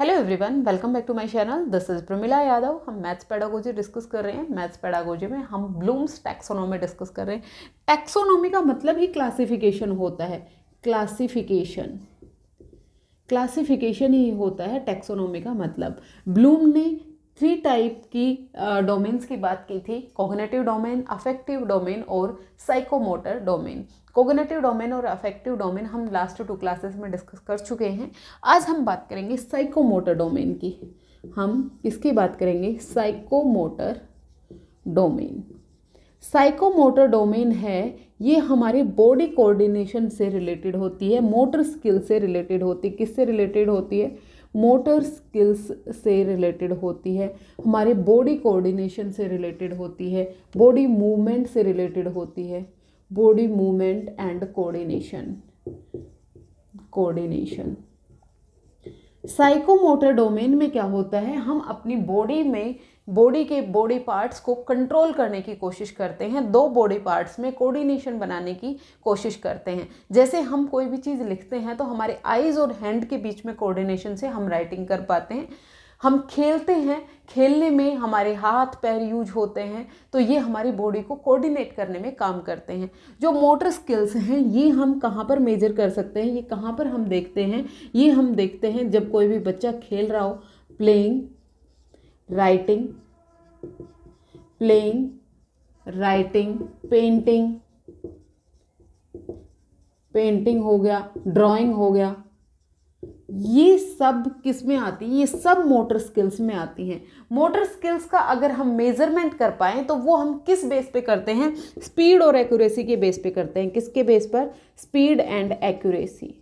Hello everyone, welcome back to my channel. This is Pramila Yadav. हम maths pedagogy discuss कर रहे हैं। मैथ्स पेडागोजी में हम ब्लूम्स टैक्सोनॉमी डिस्कस कर रहे हैं। टैक्सोनॉमी का मतलब ही क्लासिफिकेशन होता है। क्लासिफिकेशन ही होता है टैक्सोनॉमी का मतलब। ब्लूम ने 3 टाइप की डोमेन्स की बात की थी: कॉग्निटिव डोमेन, अफेक्टिव डोमेन और साइकोमोटर डोमेन। कॉग्निटिव डोमेन और अफेक्टिव डोमेन हम लास्ट 2 क्लासेस में डिस्कस कर चुके हैं। आज हम बात करेंगे साइकोमोटर डोमेन की। हम किसकी बात करेंगे? Psychomotor domain. साइकोमोटर डोमेन है, ये हमारे बॉडी कोऑर्डिनेशन से रिलेटेड होती है, मोटर स्किल से रिलेटेड होती है। किससे रिलेटेड होती है? मोटर स्किल्स से रिलेटेड होती है, हमारे बॉडी कोऑर्डिनेशन से रिलेटेड होती है, बॉडी मूवमेंट से रिलेटेड होती है। Body movement and coordination. Psychomotor domain में क्या होता है? हम अपनी बॉडी के बॉडी पार्ट्स को कंट्रोल करने की कोशिश करते हैं। 2 बॉडी पार्ट्स में कोऑर्डिनेशन बनाने की कोशिश करते हैं। जैसे हम कोई भी चीज़ लिखते हैं तो हमारे आईज और हैंड के बीच में कोऑर्डिनेशन से हम राइटिंग कर पाते हैं। हम खेलते हैं, खेलने में हमारे हाथ पैर यूज होते हैं, तो ये हमारी बॉडी को कोऑर्डिनेट करने में काम करते हैं। जो मोटर स्किल्स हैं ये हम कहाँ पर मेजर कर सकते हैं? ये कहाँ पर हम देखते हैं? ये हम देखते हैं जब कोई भी बच्चा खेल रहा हो। प्लेइंग, राइटिंग, पेंटिंग हो गया, ड्राइंग हो गया, ये सब किस में आती है? ये सब मोटर स्किल्स में आती हैं। मोटर स्किल्स का अगर हम मेजरमेंट कर पाएँ तो वो हम किस बेस पे करते हैं? स्पीड और एक्यूरेसी के बेस पे करते हैं। किसके बेस पर? Speed and accuracy.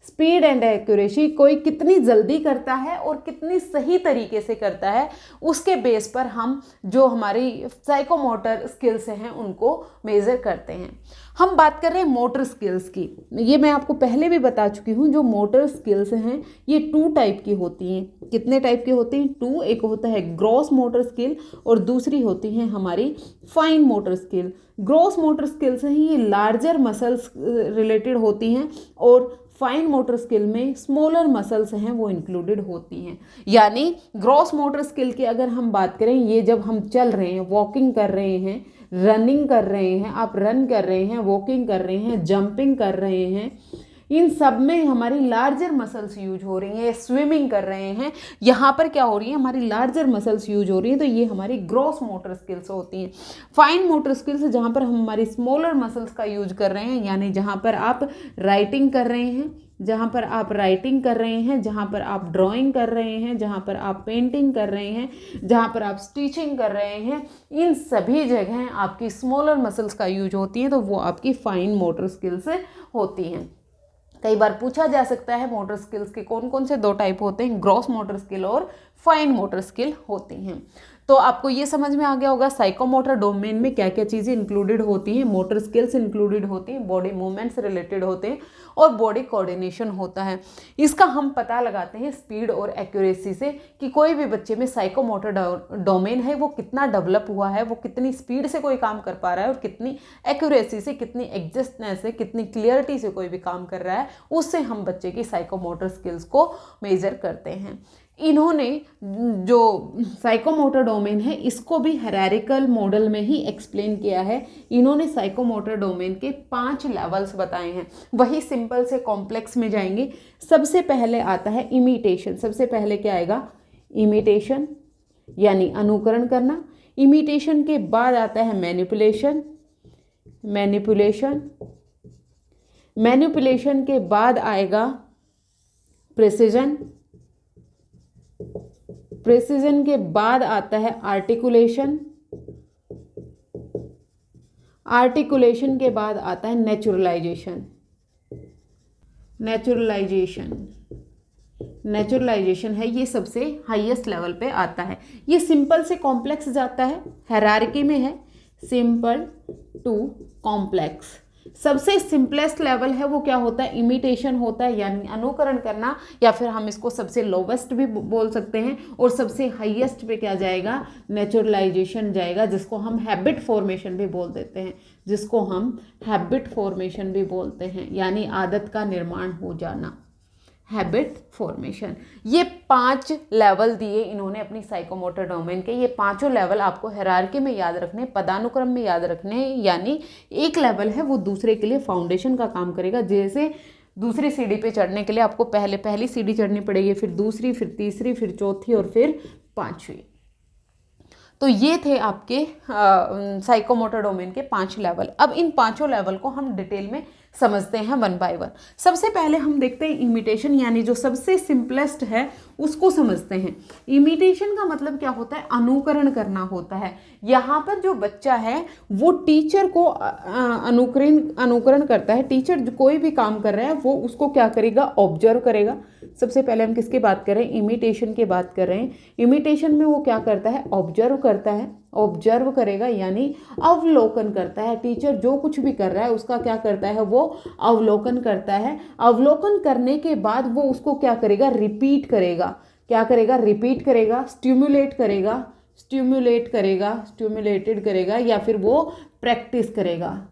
Speed and accuracy, कोई कितनी जल्दी करता है और कितनी सही तरीके से करता है, उसके बेस पर हम जो हमारी साइकोमोटर स्किल्स हैं उनको मेज़र करते हैं। हम बात कर रहे हैं मोटर स्किल्स की। ये मैं आपको पहले भी बता चुकी हूँ। जो मोटर स्किल्स हैं ये 2 टाइप की होती हैं। कितने टाइप की होती हैं? 2। एक होता है ग्रॉस मोटर स्किल और दूसरी होती है हमारी fine motor skill. Gross motor skills हैं ये लार्जर मसल्स रिलेटेड होती हैं और फाइन मोटर स्किल में स्मॉलर मसल्स हैं वो इंक्लूडेड होती हैं। यानी ग्रॉस मोटर स्किल की अगर हम बात करें, ये जब हम चल रहे हैं, वॉकिंग कर रहे हैं, रनिंग कर रहे हैं, आप रन कर रहे हैं, वॉकिंग कर रहे हैं, जंपिंग कर रहे हैं, इन सब में हमारी लार्जर मसल्स यूज हो रही हैं। स्विमिंग कर रहे हैं, यहाँ पर क्या हो रही है? हमारी लार्जर मसल्स यूज हो रही हैं, तो ये हमारी ग्रॉस मोटर स्किल्स होती हैं। फाइन मोटर स्किल्स जहाँ पर हम हमारी स्मॉलर मसल्स का यूज कर रहे हैं, यानी जहाँ पर आप राइटिंग कर रहे हैं, जहाँ पर आप ड्राइंग कर रहे हैं, जहाँ पर आप पेंटिंग कर रहे हैं, जहाँ पर आप स्टिचिंग कर रहे हैं, इन सभी जगह आपकी स्मॉलर मसल्स का यूज होती है, तो वो आपकी फाइन मोटर स्किल्स होती हैं। कई बार पूछा जा सकता है मोटर स्किल्स के कौन कौन से 2 टाइप होते हैं? ग्रॉस मोटर स्किल और फाइन मोटर स्किल होती हैं। तो आपको ये समझ में आ गया होगा साइकोमोटर डोमेन में क्या क्या चीज़ें इंक्लूडेड होती हैं। मोटर स्किल्स इंक्लूडेड होती हैं, बॉडी मूवमेंट से रिलेटेड होते हैं और बॉडी कोऑर्डिनेशन होता है। इसका हम पता लगाते हैं स्पीड और एक्यूरेसी से कि कोई भी बच्चे में साइकोमोटर डोमेन है वो कितना डेवलप हुआ है, वो कितनी स्पीड से कोई काम कर पा रहा है और कितनी एक्यूरेसी से, कितनी एग्जैक्टनेस से, कितनी क्लियरिटी से कोई भी काम कर रहा है, उससे हम बच्चे की साइकोमोटर स्किल्स को मेजर करते हैं। इन्होंने जो साइकोमोटर डोमेन है इसको भी हायरार्किकल मॉडल में ही एक्सप्लेन किया है। इन्होंने साइकोमोटर डोमेन के 5 लेवल्स बताए हैं। वही सिंपल से कॉम्प्लेक्स में जाएंगे। सबसे पहले आता है इमिटेशन। सबसे पहले क्या आएगा? इमिटेशन यानी अनुकरण करना। इमिटेशन के बाद आता है मैनिपुलेशन के बाद आएगा प्रिसिजन के बाद आता है आर्टिकुलेशन के बाद आता है नेचुरलाइजेशन है, ये सबसे हाईएस्ट लेवल पे आता है। ये सिंपल से कॉम्प्लेक्स जाता है, हायरार्की में है सिंपल टू कॉम्प्लेक्स। सबसे सिंपलेस्ट लेवल है वो क्या होता है? इमिटेशन होता है, यानी अनुकरण करना, या फिर हम इसको सबसे लोवेस्ट भी बोल सकते हैं। और सबसे हाईएस्ट पे क्या जाएगा? नेचुरलाइजेशन जाएगा, जिसको हम हैबिट फॉर्मेशन भी बोल देते हैं, यानी आदत का निर्माण हो जाना। Habit formation. ये 5 लेवल दिए इन्होंने अपनी साइकोमोटर डोमेन के। ये पांचों लेवल आपको हायरार्की में याद रखने, पदानुक्रम में याद रखने, यानी एक लेवल है वो दूसरे के लिए फाउंडेशन का काम करेगा। जैसे दूसरी सीढ़ी पे चढ़ने के लिए आपको पहली सीढ़ी चढ़नी पड़ेगी, फिर दूसरी, फिर तीसरी, फिर चौथी और फिर पांचवी। तो ये थे आपके साइकोमोटर डोमेन के 5 लेवल। अब इन पांचों लेवल को हम डिटेल में समझते हैं वन बाय वन। सबसे पहले हम देखते हैं इमिटेशन, यानी जो सबसे सिंपलेस्ट है उसको समझते हैं। इमिटेशन का मतलब क्या होता है? अनुकरण करना होता है। यहाँ पर जो बच्चा है वो टीचर को अनुकरण करता है। टीचर कोई भी काम कर रहा है वो उसको क्या करेगा? ऑब्जर्व करेगा। सबसे पहले हम किसकी बात कर रहे हैं? इमिटेशन की बात कर रहे हैं। इमिटेशन में वो क्या करता है? ऑब्जर्व करता है। ऑब्जर्व करेगा यानी अवलोकन करता है। टीचर जो कुछ भी कर रहा है उसका क्या करता है? वो अवलोकन करता है। अवलोकन करने के बाद वो उसको क्या करेगा? रिपीट करेगा। क्या करेगा? रिपीट करेगा, स्टिम्युलेट करेगा, स्टिम्युलेटेड करेगा, या फिर वो प्रैक्टिस करेगा।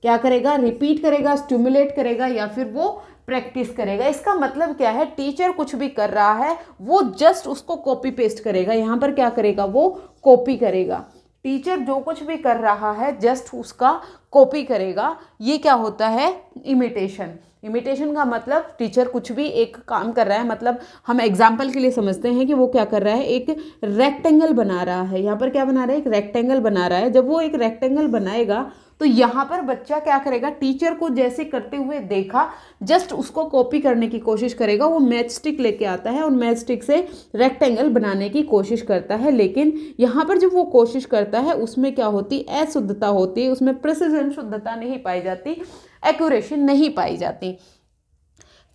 क्या करेगा? रिपीट करेगा, स्टिम्युलेट करेगा, या फिर वो प्रैक्टिस करेगा। इसका मतलब क्या है? टीचर कुछ भी कर रहा है वो जस्ट उसको कॉपी पेस्ट करेगा। यहाँ पर क्या करेगा? वो कॉपी करेगा। टीचर जो कुछ भी कर रहा है जस्ट उसका कॉपी करेगा। ये क्या होता है? इमिटेशन। इमिटेशन का मतलब टीचर कुछ भी एक काम कर रहा है, मतलब हम एग्जाम्पल के लिए समझते हैं कि वो क्या कर रहा है? एक रेक्टेंगल बना रहा है। यहाँ पर क्या बना रहा है? एक रेक्टेंगल बना रहा है। जब वो एक रेक्टेंगल बनाएगा तो यहाँ पर बच्चा क्या करेगा? टीचर को जैसे करते हुए देखा जस्ट उसको कॉपी करने की कोशिश करेगा। वो मैच स्टिक लेके आता है और मैच स्टिक से रेक्टेंगल बनाने की कोशिश करता है। लेकिन यहाँ पर जब वो कोशिश करता है उसमें क्या होती? अशुद्धता होती है, उसमें प्रिसिजन, शुद्धता नहीं पाई जाती, एक्यूरेसी नहीं पाई जाती।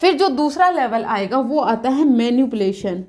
फिर जो दूसरा लेवल आएगा वो आता है मैनिपुलेशन।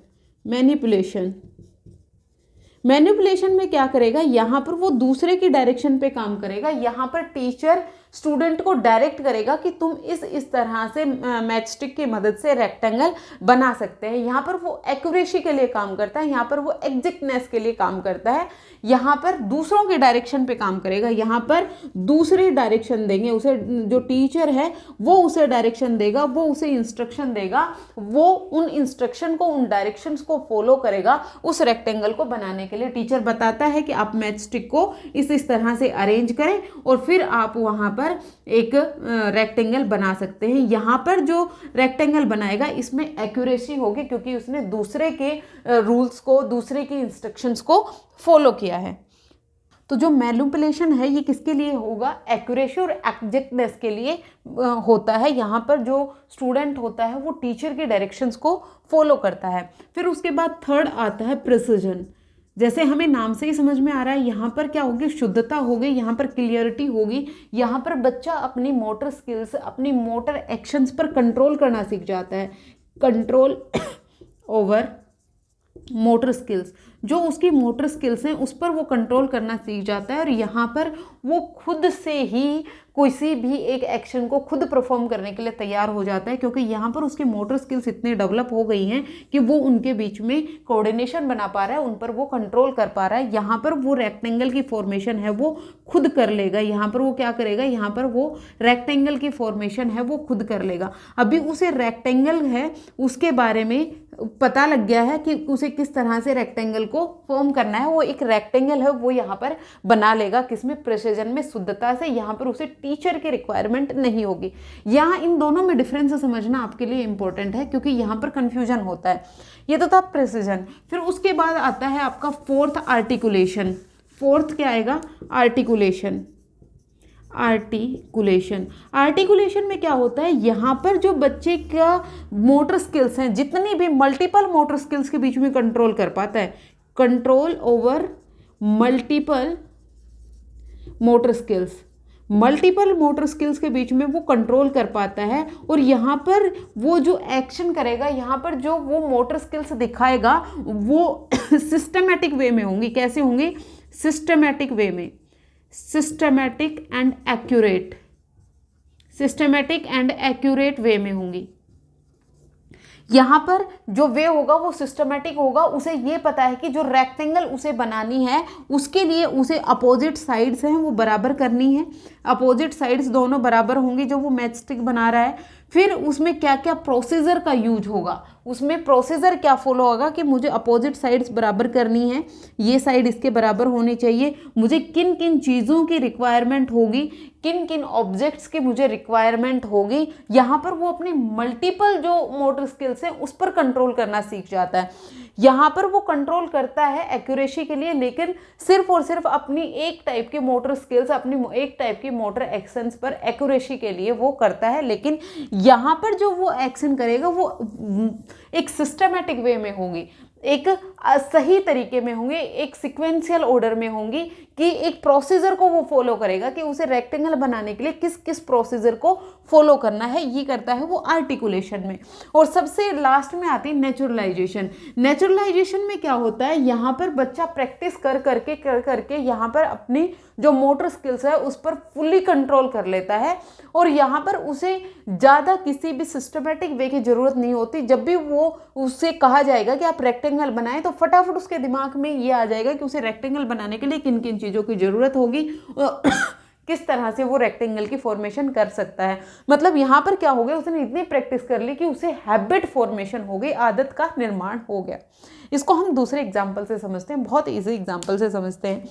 मैनिपुलेशन में क्या करेगा? यहाँ पर वो दूसरे की डायरेक्शन पे काम करेगा। यहाँ पर टीचर स्टूडेंट को डायरेक्ट करेगा कि तुम इस तरह से मैच स्टिक की मदद से रेक्टेंगल बना सकते हैं। यहाँ पर वो एक्यूरेसी के लिए काम करता है, यहाँ पर वो एग्जैक्टनेस के लिए काम करता है। यहाँ पर दूसरों के डायरेक्शन पे काम करेगा। यहाँ पर दूसरी डायरेक्शन देंगे उसे, जो टीचर है वो उसे डायरेक्शन देगा, वो उसे इंस्ट्रक्शन देगा, वो उन इंस्ट्रक्शन को, उन डायरेक्शंस को फॉलो करेगा उस रेक्टेंगल को बनाने के लिए। टीचर बताता है कि आप मैच स्टिक को इस तरह से अरेंज करें और फिर आप वहाँ पर एक रेक्टेंगल बना सकते हैं। यहाँ पर जो रेक्टेंगल बनाएगा इसमें एक्यूरेसी होगी क्योंकि उसने दूसरे के रूल्स को, दूसरे के इंस्ट्रक्शंस को फॉलो किया है। तो जो मैनिपुलेशन है ये किसके लिए होगा? एक्यूरेसी और एग्जैक्टनेस के लिए होता है। यहाँ पर जो स्टूडेंट होता है वो टीचर के डायरेक्शंस को फॉलो करता है। फिर उसके बाद थर्ड आता है प्रिसिजन। जैसे हमें नाम से ही समझ में आ रहा है, यहाँ पर क्या होगी? शुद्धता होगी, यहाँ पर क्लियरिटी होगी। यहाँ पर बच्चा अपनी मोटर स्किल्स, अपनी मोटर एक्शंस पर कंट्रोल करना सीख जाता है। कंट्रोल ओवर मोटर स्किल्स, जो उसकी मोटर स्किल्स हैं उस पर वो कंट्रोल करना सीख जाता है और यहाँ पर वो खुद से ही किसी भी एक एक्शन को खुद परफॉर्म करने के लिए तैयार हो जाता है, क्योंकि यहाँ पर उसकी मोटर स्किल्स इतने डेवलप हो गई हैं कि वो उनके बीच में कोऑर्डिनेशन बना पा रहा है, उन पर वो कंट्रोल कर पा रहा है। यहाँ पर वो रेक्टेंगल की फॉर्मेशन है वो खुद कर लेगा। यहाँ पर वो क्या करेगा? यहाँ पर वो रेक्टेंगल की फॉर्मेशन है वो खुद कर लेगा। अभी उसे रेक्टेंगल है उसके बारे में पता लग गया है कि उसे किस तरह से रेक्टेंगल को फॉर्म करना है। वो एक रेक्टेंगल है वो यहाँ पर बना लेगा, किसमें? प्रिसिजन में, शुद्धता से। यहाँ पर उसे टीचर की रिक्वायरमेंट नहीं होगी। यहाँ इन दोनों में डिफरेंस समझना आपके लिए इंपॉर्टेंट है क्योंकि यहाँ पर कंफ्यूजन होता है। ये तो था प्रिसिजन। फिर उसके बाद आता है आपका फोर्थ, आर्टिकुलेशन। फोर्थ क्या आएगा? आर्टिकुलेशन। आर्टिकुलेशन में क्या होता है? यहाँ पर जो बच्चे का मोटर स्किल्स हैं, जितनी भी मल्टीपल मोटर स्किल्स के बीच में कंट्रोल कर पाता है, control over multiple motor skills, multiple motor skills के बीच में वो कंट्रोल कर पाता है। और यहाँ पर वो जो एक्शन करेगा, यहाँ पर जो वो मोटर स्किल्स दिखाएगा वो सिस्टमैटिक वे में होंगी। कैसे होंगी? सिस्टमैटिक वे में, सिस्टमैटिक एंड एक्यूरेट वे में होंगी। यहाँ पर जो वे होगा वो सिस्टमैटिक होगा। उसे ये पता है कि जो रेक्टेंगल उसे बनानी है उसके लिए उसे अपोजिट साइड्स हैं वो बराबर करनी है। अपोजिट साइड्स दोनों बराबर होंगी जो वो मैच स्टिक बना रहा है। फिर उसमें क्या क्या प्रोसीजर का यूज होगा, उसमें प्रोसीजर क्या फॉलो होगा कि मुझे अपोजिट साइड्स बराबर करनी है, ये साइड इसके बराबर होनी चाहिए, मुझे किन किन चीज़ों की रिक्वायरमेंट होगी, किन किन ऑब्जेक्ट्स की मुझे रिक्वायरमेंट होगी। यहाँ पर वो अपनी मल्टीपल जो मोटर स्किल्स हैं उस पर कंट्रोल करना सीख जाता है। यहाँ पर वो कंट्रोल करता है एक्यूरेसी के लिए, लेकिन सिर्फ और सिर्फ अपनी एक टाइप की मोटर स्किल्स, अपनी एक टाइप की मोटर एक्शंस पर एक्यूरेसी के लिए वो करता है। लेकिन यहाँ पर जो वो एक्शन करेगा वो एक सिस्टमेटिक वे में होगी, एक सही तरीके में होंगे, एक सिक्वेंशियल ऑर्डर में होंगी, कि एक प्रोसीजर को वो फॉलो करेगा कि उसे रेक्टेंगल बनाने के लिए किस किस प्रोसीजर को फॉलो करना है, ये करता है वो आर्टिकुलेशन में। और सबसे लास्ट में आती है नेचुरलाइजेशन। नेचुरलाइजेशन में क्या होता है, यहाँ पर बच्चा प्रैक्टिस कर करके यहाँ पर अपनी जो मोटर स्किल्स है उस पर फुल्ली कंट्रोल कर लेता है, और यहाँ पर उसे ज़्यादा किसी भी सिस्टमेटिक वे की ज़रूरत नहीं होती। जब भी वो उससे कहा जाएगा कि आप रेक्टेंगल बनाएं, तो फटाफट उसके दिमाग में ये आ जाएगा कि उसे रेक्टेंगल बनाने के लिए किन किन चीज़ों की ज़रूरत होगी, किस तरह से वो रेक्टेंगल की फॉर्मेशन कर सकता है। मतलब यहाँ पर क्या हो गया, उसने इतनी प्रैक्टिस कर ली कि उसे हैबिट फॉर्मेशन हो गई, आदत का निर्माण हो गया। इसको हम दूसरे एग्जाम्पल से समझते हैं, बहुत ईजी एग्जाम्पल से समझते हैं।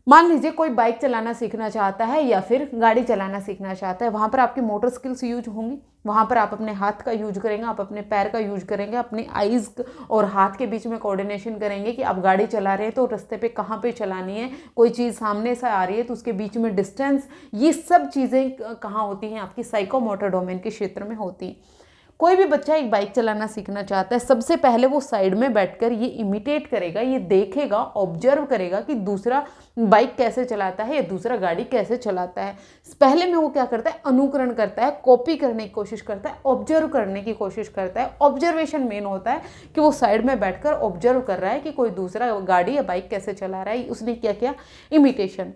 मान लीजिए कोई बाइक चलाना सीखना चाहता है या फिर गाड़ी चलाना सीखना चाहता है, वहाँ पर आपकी मोटर स्किल्स यूज होंगी, वहाँ पर आप अपने हाथ का यूज करेंगे, आप अपने पैर का यूज करेंगे, अपनी आईज और हाथ के बीच में कोऑर्डिनेशन करेंगे कि आप गाड़ी चला रहे हैं तो रास्ते पे कहाँ पे चलानी है, कोई चीज़ सामने से आ रही है तो उसके बीच में डिस्टेंस, ये सब चीज़ें कहाँ होती हैं, आपकी साइकोमोटर डोमेन के क्षेत्र में होती हैं। कोई भी बच्चा एक बाइक चलाना सीखना चाहता है, सबसे पहले वो साइड में बैठकर ये इमिटेट करेगा, ये देखेगा, ऑब्जर्व करेगा कि दूसरा बाइक कैसे चलाता है या दूसरा गाड़ी कैसे चलाता है। पहले में वो क्या करता है, अनुकरण करता है, कॉपी करने की कोशिश करता है, ऑब्जर्व करने की कोशिश करता है। ऑब्जर्वेशन मेन होता है कि वो साइड में बैठकर ऑब्जर्व कर रहा है कि कोई दूसरा गाड़ी या बाइक कैसे चला रहा है, उसने क्या किया, इमिटेशन।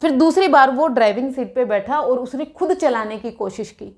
फिर दूसरी बार वो ड्राइविंग सीट पे बैठा और उसने खुद चलाने की कोशिश की,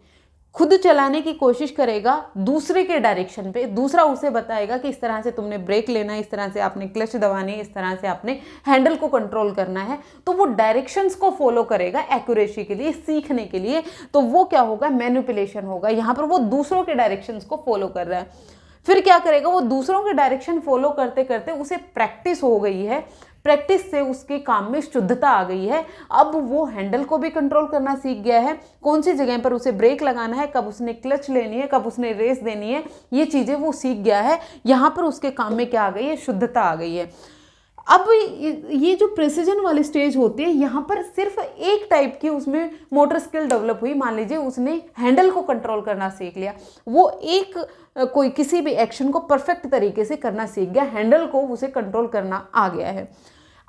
खुद चलाने की कोशिश करेगा दूसरे के डायरेक्शन पे, दूसरा उसे बताएगा कि इस तरह से तुमने ब्रेक लेना है, इस तरह से आपने क्लच दबानी है, इस तरह से आपने हैंडल को कंट्रोल करना है। तो वो डायरेक्शंस को फॉलो करेगा एक्यूरेसी के लिए, सीखने के लिए। तो वो क्या होगा, मैनिपुलेशन होगा। यहाँ पर वो दूसरों के डायरेक्शंस को फॉलो कर रहा है। फिर क्या करेगा, वो दूसरों के डायरेक्शन फॉलो करते करते उसे प्रैक्टिस हो गई है, प्रैक्टिस से उसके काम में शुद्धता आ गई है। अब वो हैंडल को भी कंट्रोल करना सीख गया है, कौन सी जगह पर उसे ब्रेक लगाना है, कब उसने क्लच लेनी है, कब उसने रेस देनी है, ये चीज़ें वो सीख गया है। यहाँ पर उसके काम में क्या आ गई है, शुद्धता आ गई है। अब ये जो प्रिसीजन वाली स्टेज होती है, यहाँ पर सिर्फ एक टाइप की उसमें मोटर स्किल डेवलप हुई। मान लीजिए उसने हैंडल को कंट्रोल करना सीख लिया, वो एक कोई किसी भी एक्शन को परफेक्ट तरीके से करना सीख गया, हैंडल को उसे कंट्रोल करना आ गया है।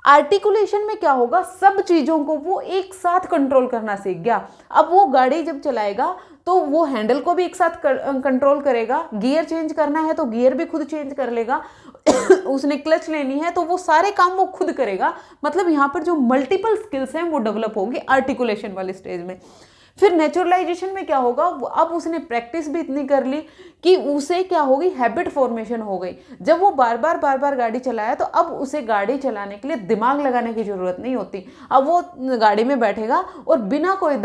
आर्टिकुलेशन में क्या होगा, सब चीज़ों को वो एक साथ कंट्रोल करना सीख गया। अब वो गाड़ी जब चलाएगा तो वो हैंडल को भी एक साथ कंट्रोल करेगा, गियर चेंज करना है तो गियर भी खुद चेंज कर लेगा उसने क्लच लेनी है तो वो सारे काम वो खुद करेगा। मतलब यहाँ पर जो मल्टीपल स्किल्स हैं वो डेवलप होंगे आर्टिकुलेशन वाले स्टेज में। फिर नेचुरलाइजेशन में क्या होगा, अब उसने प्रैक्टिस भी इतनी कर ली कि उसे क्या होगी, हैबिट फॉर्मेशन हो गई। जब वो बार बार गाड़ी चलाया तो अब उसे गाड़ी चलाने के लिए दिमाग लगाने की ज़रूरत नहीं होती। अब वो गाड़ी में बैठेगा और बिना कोई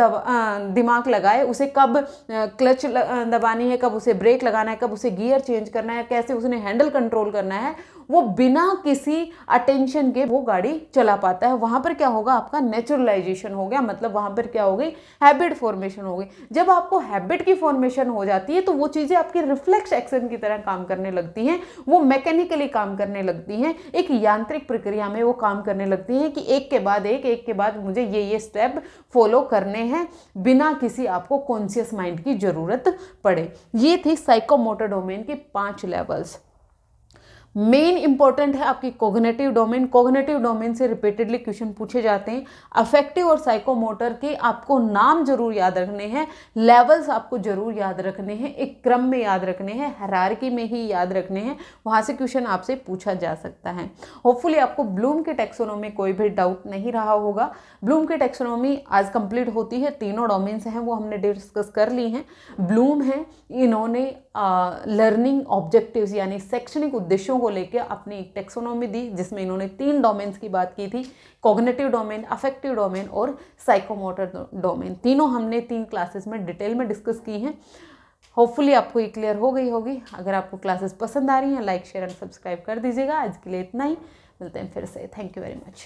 दिमाग लगाए उसे कब क्लच दबानी है, कब उसे ब्रेक लगाना है, कब उसे गियर चेंज करना है, कैसे उसने हैंडल कंट्रोल करना है, वो बिना किसी अटेंशन के वो गाड़ी चला पाता है। वहाँ पर क्या होगा, आपका नेचुरलाइजेशन हो गया। मतलब वहाँ पर क्या हो गई, हैबिट फॉर्मेशन हो गई। जब आपको हैबिट की फॉर्मेशन हो जाती है तो वो चीज़ें आपकी रिफ्लेक्स एक्शन की तरह काम करने लगती हैं, वो मैकेनिकली काम करने लगती हैं, एक यांत्रिक प्रक्रिया में वो काम करने लगती हैं कि एक के बाद मुझे ये स्टेप फॉलो करने हैं बिना किसी आपको कॉन्शियस माइंड की ज़रूरत पड़े। ये थी साइकोमोटर डोमेन के 5 लेवल्स। मेन इंपॉर्टेंट है आपकी कोग्निटिव डोमेन। कोग्निटिव डोमेन से रिपीटेडली क्वेश्चन पूछे जाते हैं। अफेक्टिव और साइकोमोटर के आपको नाम जरूर याद रखने हैं, लेवल्स आपको जरूर याद रखने हैं, एक क्रम में याद रखने हैं, हायरार्की में ही याद रखने हैं। वहाँ से क्वेश्चन आपसे पूछा जा सकता है। होपफुली आपको ब्लूम के टैक्सोनॉमी में कोई भी डाउट नहीं रहा होगा। ब्लूम की टैक्सोनॉमी आज कंप्लीट होती है, तीनों डोमेन्स हैं वो हमने डिस्कस कर ली हैं। ब्लूम है, इन्होंने लर्निंग ऑब्जेक्टिव्स यानी शैक्षणिक उद्देश्यों को लेकर अपनी एक टेक्सोनॉमी दी, जिसमें इन्होंने 3 डोमेन्स की बात की थी, कॉग्निटिव डोमेन, अफेक्टिव डोमेन और साइकोमोटर डोमेन। तीनों हमने 3 क्लासेस में डिटेल में डिस्कस की हैं। होपफुली आपको ये क्लियर हो गई होगी। अगर आपको क्लासेस पसंद आ रही हैं, लाइक शेयर एंड सब्सक्राइब कर दीजिएगा। आज के लिए इतना ही, मिलते हैं फिर से। Thank you very much.